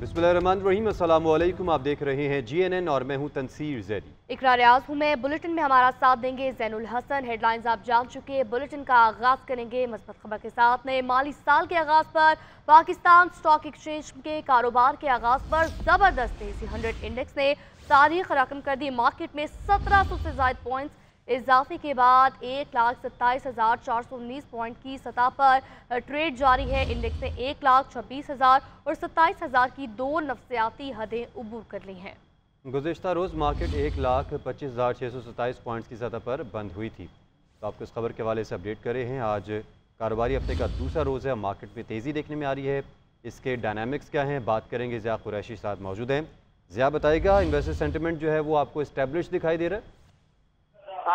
बिस्मिल्लाहिर्रहमानिर्रहीम, अस्सलाम वालेकुम। आप देख रहे हैं GNN और मैं हूं तनसीर ज़ैदी। इकरार आज़ हूं मैं। बुलेटिन में हमारा साथ देंगे ज़ैनुल हसन। हेडलाइंस आप जान चुके हैं। बुलेटिन का आगाज़ करेंगे मस्बत खबर के साथ। नए माली साल के आगाज़ पर पाकिस्तान स्टॉक एक्सचेंज के कारोबार के आगाज़ पर ज़बरदस्त तेज़ी। 100 इंडेक्स ने तारीख रकम कर दी। मार्केट में 1700 से ज़ायद पॉइंट्स इजाफे के बाद 1,27,419 पॉइंट की सतह पर ट्रेड जारी है। इंडेक्स ने 1,26,000 और 27,000 की दो नफ्सियाती हदें उबूर कर ली हैं। गुज़िश्ता रोज़ मार्केट 1,25,627 पॉइंट्स की सतह पर बंद हुई थी। तो आपको इस खबर के हवाले से अपडेट करे हैं। आज कारोबारी हफ्ते का दूसरा रोज़ है। मार्केट में तेज़ी देखने में आ रही है। इसके डायनामिक्स क्या हैं, बात करेंगे। ज़िया कुरैशी साथ मौजूद हैं। ज़िया बताएगा, इन्वेस्टर सेंटिमेंट जो है वो आपको इस्टेब्लिश दिखाई दे रहा है?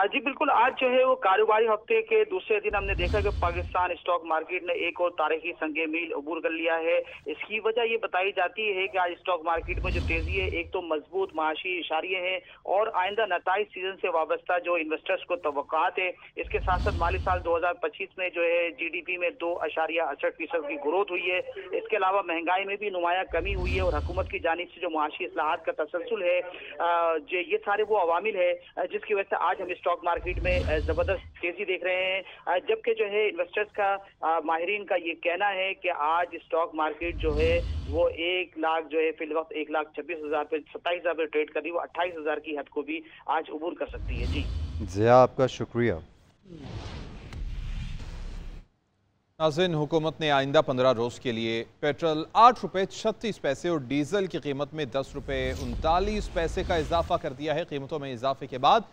जी बिल्कुल। आज जो है वो कारोबारी हफ्ते के दूसरे दिन हमने देखा कि पाकिस्तान स्टॉक मार्केट ने एक और तारीखी संगे मील अबूर कर लिया है। इसकी वजह ये बताई जाती है कि आज स्टॉक मार्केट में जो तेजी है, एक तो मजबूत माशी इशारे हैं और आइंदा नताइज सीजन से वाबस्ता जो इन्वेस्टर्स को तवक्कात है। इसके साथ साथ माली साल 2025 में जो है GDP में 2.68% की ग्रोथ हुई है। इसके अलावा महंगाई में भी नुमाया कमी हुई है और हुकूमत की जानिब से जो मुआशी इस्लाहात का तसलसल है, ये सारे वो अवामिल है जिसकी वजह से आज हम स्टॉक मार्केट में जबरदस्त तेजी देख रहे हैं। जबकि जो है इन्वेस्टर्स का, माहिरीन का ये कहना है कि आज स्टॉक मार्केट जो है वो 1 लाख जो है फिल वक्त 1,26,000 पे 27,000 पे ट्रेड कर रही है। वो 28,000 की हद को भी आज उबूर कर सकती है। जी ज़िया, आपका शुक्रिया। नाज़रीन, हुकूमत ने आइंदा 15 रोज़ के लिए पेट्रोल 8 रुपये 36 पैसे और डीजल की कीमत में 10 रुपये 39 पैसे का इजाफा कर दिया है। कीमतों में इजाफे के बाद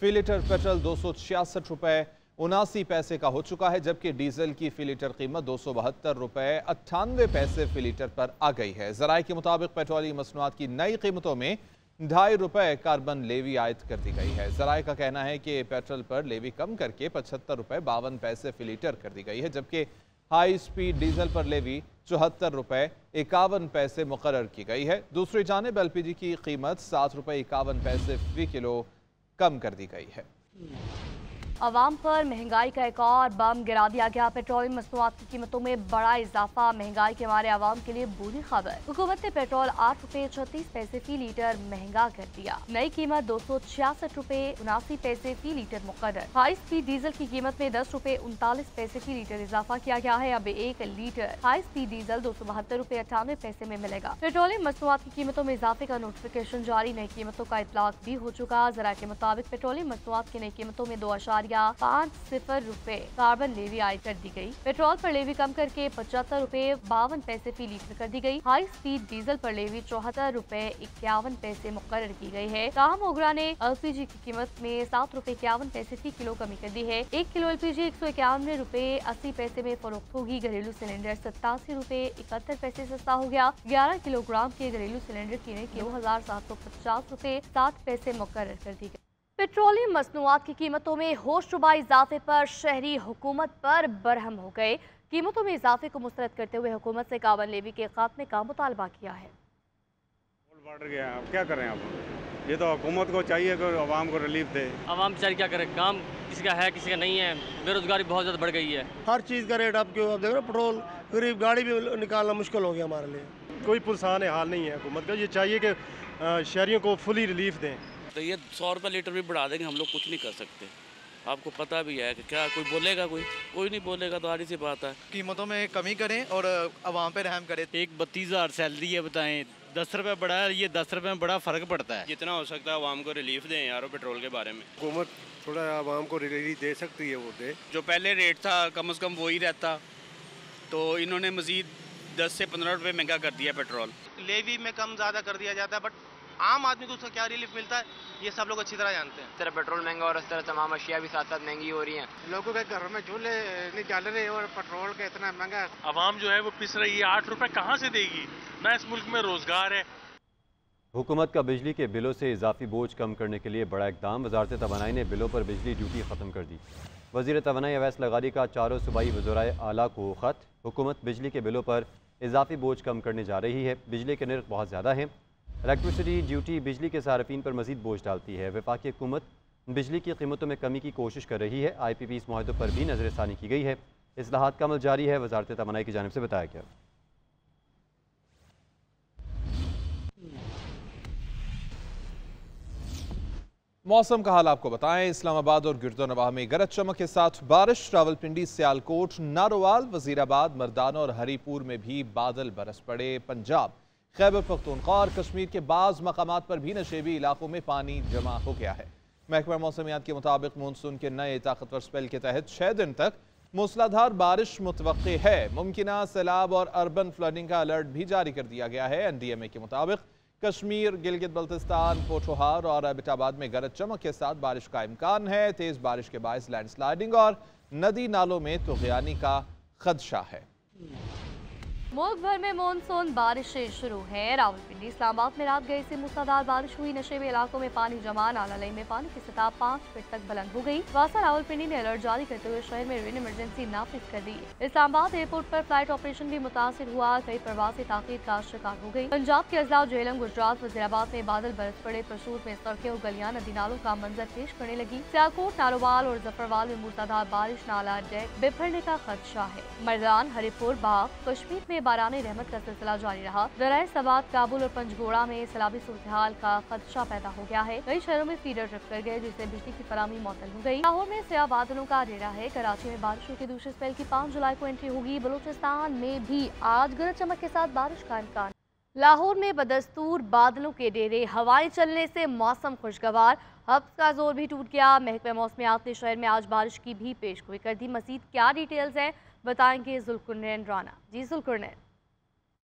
फी लीटर पेट्रोल 266 रुपये 79 पैसे का हो चुका है, जबकि डीजल की फी लीटर कीमत 272 रुपये 98 पैसे फी लीटर पर आ गई है। ज़राए के मुताबिक पेट्रोलियम मसनूआत की नई कीमतों में 2.5 रुपये कार्बन लेवी आयद कर दी गई है। ज़राए का कहना है कि पेट्रोल पर लेवी कम करके 75 रुपये 52 पैसे फी लीटर कर दी गई है, जबकि हाई स्पीड डीजल पर लेवी 74 रुपये 51 पैसे मुकर्रर की गई है। दूसरी जानिब LPG की कीमत 7 रुपये 51 पैसे फी किलो कम कर दी गई है। अवाम पर महंगाई का एक और बम गिरा दिया गया। पेट्रोलियम मसनूआत की कीमतों में बड़ा इजाफा। महंगाई के मारे अवाम के लिए बुरी खबर। हुकूमत ने पेट्रोल 8 रुपये 36 पैसे फी लीटर महंगा कर दिया। नई कीमत 266 रुपये 79 पैसे फी लीटर मुकर्रर। हाई स्पीड डीजल की कीमत में 10 रुपये 39 पैसे फी लीटर इजाफा किया गया है। अब 1 लीटर हाई स्पीड डीजल 272 रुपये 98 पैसे में मिलेगा। पेट्रोलियम मसनूआत की कीमतों में इजाफे का नोटिफिकेशन जारी। नई कीमतों का इतलाक भी हो चुका। जरा के मुताबिक पेट्रोलियम मसनूआत की नई कीमतों में 2.50 रुपये कार्बन लेवी आयद कर दी गई। पेट्रोल पर लेवी कम करके 75 रुपये 52 पैसे फी लीटर कर दी गई। हाई स्पीड डीजल पर लेवी 74 रुपये 51 पैसे मुकर्रर की गई है। ताहम ओगरा ने LPG की कीमत में 7 रुपये 51 पैसे फी किलो कमी कर दी है। 1 किलो LPG 191 रुपये 80 पैसे में फरोख्त होगी। घरेलू सिलेंडर 87 रुपये 71 पैसे सस्ता हो गया। 11 किलोग्राम के घरेलू सिलेंडर की 2,750 रुपये 7 पैसे मुकर्रर कर दी गई। पेट्रोलियम मसनूआत की कीमतों में होशरुबा इजाफे पर शहरी हुकूमत पर बरहम हो गए। कीमतों में इजाफे को मुस्तरद करते हुए हुकूमत से कार्बन लेवी के खात्मे का मुतालबा किया है। बढ़ गया, अब क्या करें? आप ये तो हुकूमत को चाहिए कि आवाम को रिलीफ दे। आवाम बेचारी क्या करे, काम किसी का है किसी का नहीं है। बेरोजगारी बहुत ज़्यादा बढ़ गई है। हर चीज़ का रेट अब क्यों, अब देख रहे हो पेट्रोल, गरीब गाड़ी भी निकालना मुश्किल हो गया हमारे लिए। कोई पुरसान हाल नहीं है हुकूमत का। ये चाहिए कि शहरियों को फुली रिलीफ दें। तो ये 100 रुपये लीटर भी बढ़ा देंगे, हम लोग कुछ नहीं कर सकते। आपको पता भी है कि क्या कोई बोलेगा, कोई नहीं बोलेगा, तो आधी सी बात है। कीमतों में कमी करें और आवाम पे रहम करें। एक 32,000 सैलरी है, बताएं 10 रुपये बढ़ा है, ये 10 रुपये में बड़ा फ़र्क पड़ता है। जितना हो सकता है आवाम को रिलीफ दें यार पेट्रोल के बारे में। हुकूमत थोड़ा आवाम को रिलीफ दे सकती है, वो दे। जो पहले रेट था कम से कम वही रहता, तो इन्होंने मज़ीद 10 से 15 रुपये महंगा कर दिया पेट्रोल। लेवी में कम ज़्यादा कर दिया जाता है, बट आम आदमी को उसका क्या रिलीफ मिलता है ये सब लोग अच्छी तरह जानते हैं। इस तरह पेट्रोल महंगा और इस तरह तमाम अशिया भी साथ साथ महंगी हो रही हैं। लोगों के घर में चूल्हे नहीं जल रहे और पेट्रोल का इतना महंगा। आवाम जो है वो पिस रही है। 8 रुपये कहाँ से देगी? ना इस मुल्क में रोजगार है। हुकूमत का बिजली के बिलों से इजाफी बोझ कम करने के लिए बड़ा इकदाम। वजारत तवानाई ने बिलों पर बिजली ड्यूटी ख़त्म कर दी। वज़ीर तवानाई अवैस लगारी का 4 सूबाई वज़राए आला को ख़त। हुकूमत बिजली के बिलों पर इजाफी बोझ कम करने जा रही है। बिजली के नर्ख बहुत ज़्यादा हैं। इलेक्ट्रिसिटी ड्यूटी बिजली के सार्फिन पर मज़ीद बोझ डालती है। वफाकी हुकूमत बिजली की कीमतों में कमी की कोशिश कर रही है। IPPs मुआहदों पर भी नज़रसानी की गई है। इस्लाहात का अमल जारी है, वजारत तवानाई की जानिब से बताया गया। मौसम का हाल आपको बताएं। इस्लामाबाद और गिरदोनवाह में गरज चमक के साथ बारिश। रावलपिंडी, सियालकोट, नारोवाल, वजीराबाद, मर्दाना और हरीपुर में भी बादल बरस पड़े। पंजाब, खैबर पख्तूनख्वा और कश्मीर के बाज़ मकामात पर भी नशेबी इलाकों में पानी जमा हो गया है। महकमा मौसमियात के मुताबिक मानसून के नए ताकतवर स्पेल के तहत 6 दिन तक मूसलाधार बारिश मुतवक्के है। मुमकिना सैलाब और अर्बन फ्लडिंग का अलर्ट भी जारी कर दिया गया है। NDMA के मुताबिक कश्मीर, गिलगित बल्तिस्तान, पोठोहार और एबटाबाद में गरज चमक के साथ बारिश का इम्कान है। तेज बारिश के बायस लैंडस्लाइडिंग और नदी नालों में तुग़यानी का खदशा है। मुल्क भर में मानसून बारिशें शुरू हैं। रावलपिंडी, इस्लामाबाद में रात गए से मूसलाधार बारिश हुई। नशेबे इलाकों में पानी जमा, नाला लई में पानी की सतह 5 फीट तक बुलंद हो गई। वासा रावलपिंडी ने अलर्ट जारी करते हुए शहर में रेन इमरजेंसी नाफिज कर दी। इस्लामाबाद एयरपोर्ट पर फ्लाइट ऑपरेशन भी मुतासिर हुआ। कई प्रवासी ताकीद का शिकार हो गई। पंजाब के अजला, झेलम, गुजरात, वजीराबाद में बादल बरस पड़े। परसूर में सड़कें और गलियां नदी नालों का मंजर पेश करने लगी। सियालकोट, नारोवाल और जफरवाल में मूसलाधार बारिश, नाला डेक बिफरने का खदशा है। मर्दान, हरीपुर, बाग, कश्मीर में बाराने रहमत का सिलसिला जारी रहा। दराय सबात, काबुल और पंजगोड़ा में सैलाबी सूरत का खदशा पैदा हो गया है। कई शहरों में फीडर ट्रिप कर गए, जिससे बिजली की फराहमी मुअत्तल हो गई। लाहौर में स्याह बादलों का डेरा है। कराची में बारिशों के दूसरे स्पेल की 5 जुलाई को एंट्री होगी। बलूचिस्तान में भी आज गरज चमक के साथ बारिश का इम्कान। लाहौर में बदस्तूर बादलों के डेरे, हवाएं चलने से मौसम खुशगवार। हब्स का जोर भी टूट गया। महकमा मौसमियात ने शहर में आज बारिश की भी पेशगोई कर दी। मजीद क्या डिटेल्स हैं बताएंगे जुल्कुरनैन राना। जी जुल्कुरनैन।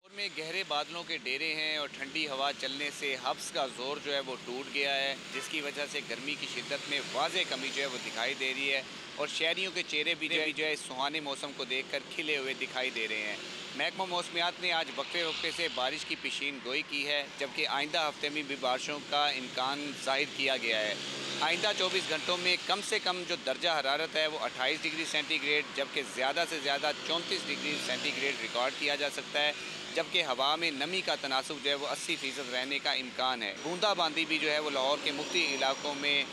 में गहरे बादलों के डेरे हैं और ठंडी हवा चलने से हब्स का जोर जो है वो टूट गया है, जिसकी वजह से गर्मी की शिद्दत में वाज़े कमी जो है वो दिखाई दे रही है और शहरियों के चेहरे भी जो है इस सुहाने मौसम को देखकर खिले हुए दिखाई दे रहे हैं। महकमा मौसमियात ने आज वक्फे से बारिश की पेशीन गोई की है, जबकि आइंदा हफ्ते में भी बारिशों का इम्कान जाहिर किया गया है। आइंदा 24 घंटों में कम से कम जो दर्जा हरारत है वो 28 डिग्री सेंटीग्रेड, जबकि ज़्यादा से ज़्यादा 34 डिग्री सेंटीग्रेड रिकॉर्ड किया जा सकता है, जबकि हवा में नमी का तनासुब जो है वो 80% रहने का इम्कान है। बूंदाबांदी भी जो है वो लाहौर के मुख्तलिफ इलाकों में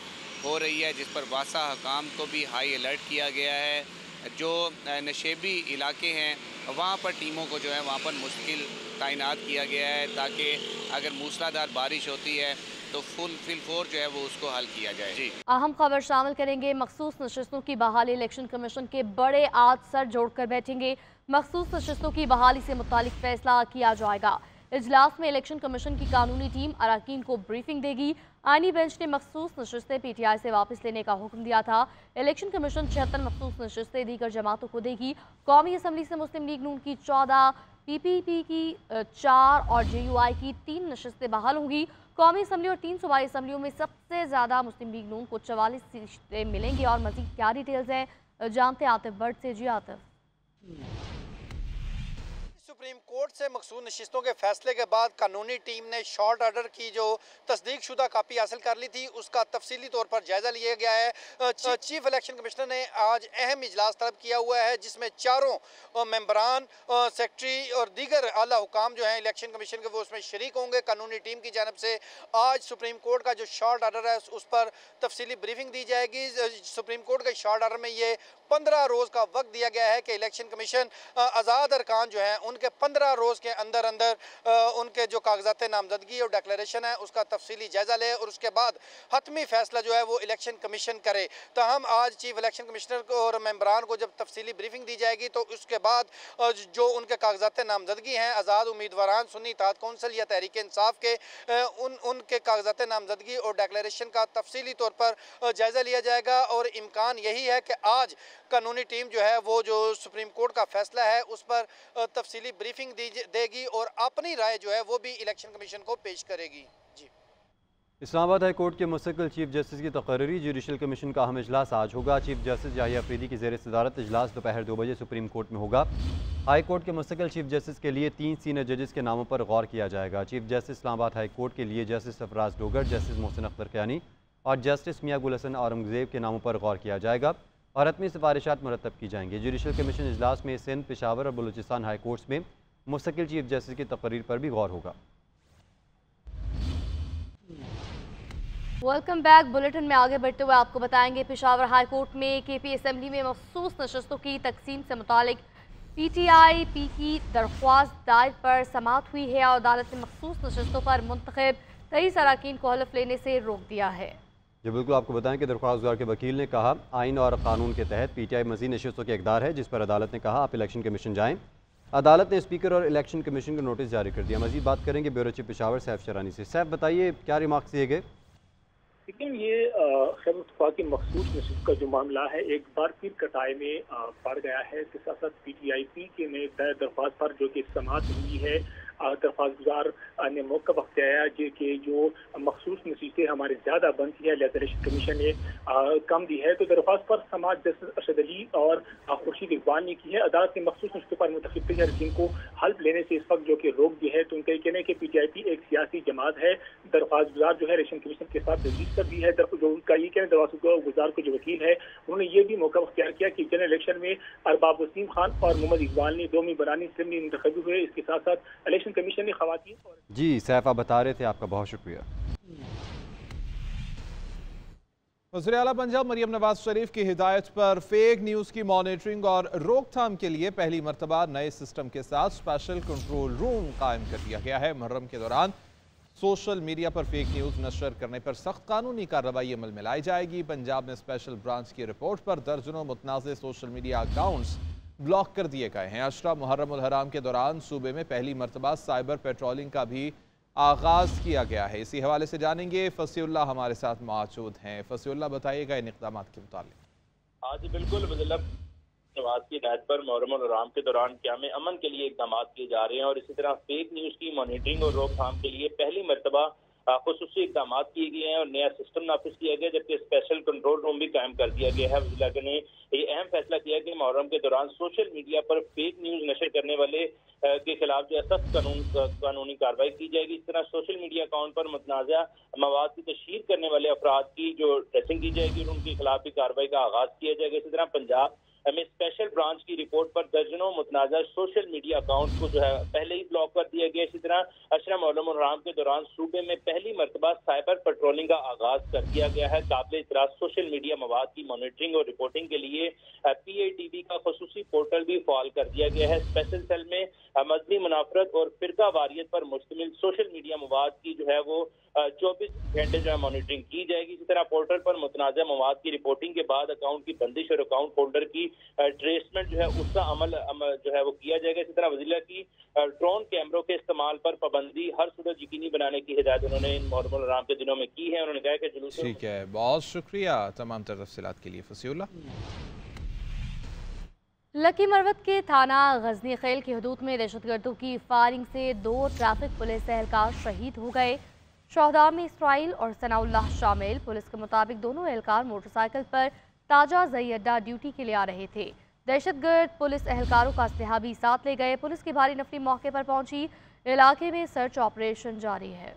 हो रही है, जिस पर वासा हकाम को भी हाई अलर्ट किया गया है। जो नशेबी इलाके हैं वहाँ पर टीमों को जो है वहाँ पर मुश्किल तैनात किया गया है, ताकि अगर मूसलाधार बारिश होती है तो फिलफोर जो है वो उसको हल किया जाए। जी, अहम खबर शामिल करेंगे। मखसूस नशिस्तों की बहाली, इलेक्शन कमीशन के बड़े आज सर जोड़कर बैठेंगे। मखसूस नशिस्तों की बहाली से मुतालिक फैसला किया जाएगा। इजलास में इलेक्शन कमीशन की कानूनी टीम अराकीन को ब्रीफिंग देगी। आईनी बेंच ने मखसूस नशिस्तें PTI से वापस लेने का हुक्म दिया था। इलेक्शन कमीशन 76 मखसूस नशिस्तें दीगर जमातों को देगी। कौमी असम्बली से मुस्लिम लीग नून की 14, PPP की 4 और JUI की 3 नशिस्तें बहाल होंगी। कौमी असम्बली और 3 सूबाई असम्बलियों में सबसे ज़्यादा मुस्लिम लीग नून को 44 सीटें मिलेंगी। और मजीद क्या डिटेल्स हैं जानते आतिफ भट्ट से। जी आतिफ। सुप्रीम कोर्ट से मखसूस नशिस्तों के फैसले के बाद कानूनी टीम ने शॉर्ट ऑर्डर की जो तस्दीक शुदा कापी हासिल कर ली थी, उसका तफसीली तौर पर जायजा लिया गया है। चीफ इलेक्शन कमिश्नर ने आज अहम इजलास तलब किया हुआ है, जिसमें चारों मेंबरान, सेक्रेटरी और दीगर आला हुकाम जो हैं इलेक्शन कमीशन के, वो उसमें शरीक होंगे। कानूनी टीम की जानब से आज सुप्रीम कोर्ट का जो शॉर्ट ऑर्डर है उस पर तफसीली ब्रीफिंग दी जाएगी। सुप्रीम कोर्ट के शॉर्ट ऑर्डर में ये 15 रोज़ का वक्त दिया गया है कि इलेक्शन कमीशन आज़ाद अरकान जो हैं उनके 15 रोज़ के अंदर उनके जो कागजात नामजदगी और डिक्लेरेशन है उसका तफसीली जायजा ले और उसके बाद हतमी फैसला जो है वो इलेक्शन कमीशन करे। तो हम आज चीफ इलेक्शन कमिश्नर को और मेंबरान को जब तफसीली ब्रीफिंग दी जाएगी तो उसके बाद जो उनके कागजात नामजदगी हैं आज़ाद उम्मीदवारान, सुन्नी इत्तेहाद कौंसिल या तहरीक इंसाफ के, उनके कागजात नामजदगी और डिक्लेरेशन का तफसीली तौर पर जायजा लिया जाएगा। और इम्कान यही है कि आज कानूनी टीम जो है वो जो सुप्रीम कोर्ट का फैसला है उस पर तफसीली ब्रीफिंग देगी और अपनी राय जो है वो भी इलेक्शन कमीशन को पेश करेगी। जी, इस्लामाबाद हाई कोर्ट के मुस्तकिल चीफ जस्टिस की तकर्री जुडिशल कमीशन का अहम इजलास आज होगा। चीफ जस्टिस याहिया अफरीदी की ज़ेर सदारत इजलास दोपहर 2 बजे सुप्रीम कोर्ट में होगा। हाई कोर्ट के मुस्तकिल चीफ जस्टिस के लिए 3 सीनियर जजेस के नामों पर गौर किया जाएगा। Chief justice Islamabad high court के लिए जस्टिस सरफराज डोगर, जस्टिस मोहसिन अख्तर कियानी और जस्टिस मियां गुल हसन औरंगजेब के नामों पर गौर किया जाएगा और हतमी सिफारिशात मुरतब की जाएंगी। जुडिशल कमीशन इजलास में सिंध, पेशावर और बलूचिस्तान हाई कोर्ट्स में मुस्तकिल चीफ जस्टिस की तकरीर पर भी गौर होगा। Welcome back. बुलेटिन में आगे बढ़ते हुए आपको बताएंगे पेशावर हाई कोर्ट में KP असम्बली में मखसूस नशस्तों की तकसीम से मुतालिक PTI की दरख्वास्त दायर पर समाअत हुई है और अदालत ने मखसूस नशस्तों पर मुंतखब 23 अरकान को हलफ लेने से रोक दिया है। जी बिल्कुल, आपको बताएं कि दरख्वास्तगार के वकील ने कहा आइन और कानून के तहत PTI मज़ीद नशिस्तों के इक़दार है, जिस पर अदालत ने कहा आप इलेक्शन कमीशन जाएँ। अदालत ने स्पीकर और इलेक्शन कमीशन को नोटिस जारी कर दिया। मज़ीद बात करेंगे ब्यूरो चीफ पेशावर सैफ शरानी से। सैफ, बताइए क्या रिमार्क्स दिए गए? लेकिन ये खैबर मुस्तफ़ा की मखसूस नशिस्त का जो मामला है एक बार फिर कटाई में पड़ गया है। इसके साथ साथ PTIP के में दायर दरख्वास्त पर जो कि समाअत हुई है, दरख्वास्त गुजार ने मौका वक्त आया कि जो मखसूस नशीसें हमारे ज़्यादा बनती है, लिहाजा इलेक्शन कमीशन ने कम दी है। तो दरख्वास्त पर समाअत जस्टिस अरशद अली और खुर्शीद इकबाल ने की है। अदालत ने मखसूस नशीसों पर मुंतखब तरीन को हल्फ लेने से इस वक्त जो कि रोक दी है। तो उनका कहना है कि PTIP एक सियासी जमात है। दरख्वास्त गुजार जो है इलेक्शन कमीशन के साथ तजवीज़ कर दी है। जो उनका ये कहना दरख्वास्त गुजार को जो वकील है उन्होंने ये भी मौका अख्तियार किया कि जनरल इलेक्शन में अरबाब वसीम खान और मोहम्मद इकबाल ने 2 बरानी सिमनी मुंतखब हुए। इसके साथ साथ इलेक्शन कमीशन ने खवातीन जी सैफ, आप बता रहे थे, आपका बहुत शुक्रिया। वज़ीर आला पंजाब मरियम नवाज शरीफ की हिदायत पर फेक न्यूज़ की मॉनिटरिंग और रोकथाम के लिए पहली मरतबा नए सिस्टम के साथ स्पेशल कंट्रोल रूम कायम कर दिया गया है। मुहर्रम के दौरान सोशल मीडिया पर फेक न्यूज़ नशर करने पर सख्त कानूनी कार्रवाई अमल में लाई जाएगी। पंजाब में स्पेशल ब्रांच की रिपोर्ट पर दर्जनों मुतनाज़ सोशल मीडिया अकाउंट्स ब्लॉक कर दिए गए हैं। अशरा मुहर्रम उल हराम के दौरान सूबे में पहली मरतबा साइबर पेट्रोलिंग का भी आगाज़ किया गया है। इसी हवाले से जानेंगे, फसीउल्लाह हमारे साथ मौजूद हैं। फसीउल्लाह, बताइएगा इन इक़दामात के मुतालिक। आज बिल्कुल वज़ीर नवाज की हिदायत पर मुहर्रम उल हराम के दौरान क़याम अमन के लिए इक़दाम किए जा रहे हैं और इसी तरह फेक न्यूज़ की मॉनिटरिंग और रोकथाम के लिए पहली मरतबा खुसूसी इक़दाम किए गए हैं और नया सिस्टम नाफिज किया गया, जबकि स्पेशल कंट्रोल रूम भी कायम कर दिया गया है। वज़ीर ने ये अहम फैसला किया कि मुहर्रम के दौरान सोशल मीडिया पर फेक न्यूज़ नशर करने वाले के खिलाफ जो है सख्त कानूनी कार्रवाई की जाएगी। इस तरह सोशल मीडिया अकाउंट पर मुतनाज़ा मवाद की तशहीर करने वाले अफराद की जो ट्रेसिंग की जाएगी और उनके खिलाफ भी कार्रवाई का आगाज़ किया जाएगा। इसी तरह पंजाब में स्पेशल ब्रांच की रिपोर्ट पर दर्जनों मुतनाज़ा सोशल मीडिया अकाउंट को जो है पहले ही ब्लॉक कर दिया गया। इसी तरह अशरा मुहर्रम उल हराम के दौरान सूबे में पहली मरतबा साइबर पेट्रोलिंग का आगाज कर दिया गया है। काबिल इतराज़ सोशल मीडिया मवाद की मॉनिटरिंग और रिपोर्टिंग के लिए PITB का खुसूसी पोर्टल भी फाल कर दिया गया है। स्पेशल सेल में मजहबी मुनाफरत और फिरका वारियत पर मुश्तमिल सोशल मीडिया मवाद की जो है वो 24 घंटे जो है मॉनिटरिंग की जाएगी। इसी तरह पोर्टल पर मुतनाज़ा मवाद की रिपोर्टिंग के बाद अकाउंट की बंदिश और अकाउंट होल्डर की ट्रेसमेंट जो है उसका अमल जो है वो किया जाएगा। इसी तरह वज़ीर की ड्रोन कैमरों के इस्तेमाल पर पाबंदी हर सूरत यकीनी बनाने की हिदायत उन्होंने इन मुहर्रम उल हराम के दिनों में की है। उन्होंने कहा कि जुलूस। ठीक है, बहुत शुक्रिया तमाम तफसीलात के लिए फसीउल्लाह। लकी मरवत के थाना गजनी खेल की हदूद में दहशतगर्दों की फायरिंग से 2 ट्रैफिक पुलिस एहलकार शहीद हो गए। शहदा में इसराइल और सनाउल्लाह शामिल। पुलिस के मुताबिक दोनों एहलकार मोटरसाइकिल पर ताजा जई अड्डा ड्यूटी के लिए आ रहे थे। दहशतगर्द पुलिस एहलकारों का असलहा भी साथ ले गए। पुलिस की भारी नफरी मौके पर पहुंची। इलाके में सर्च ऑपरेशन जारी है।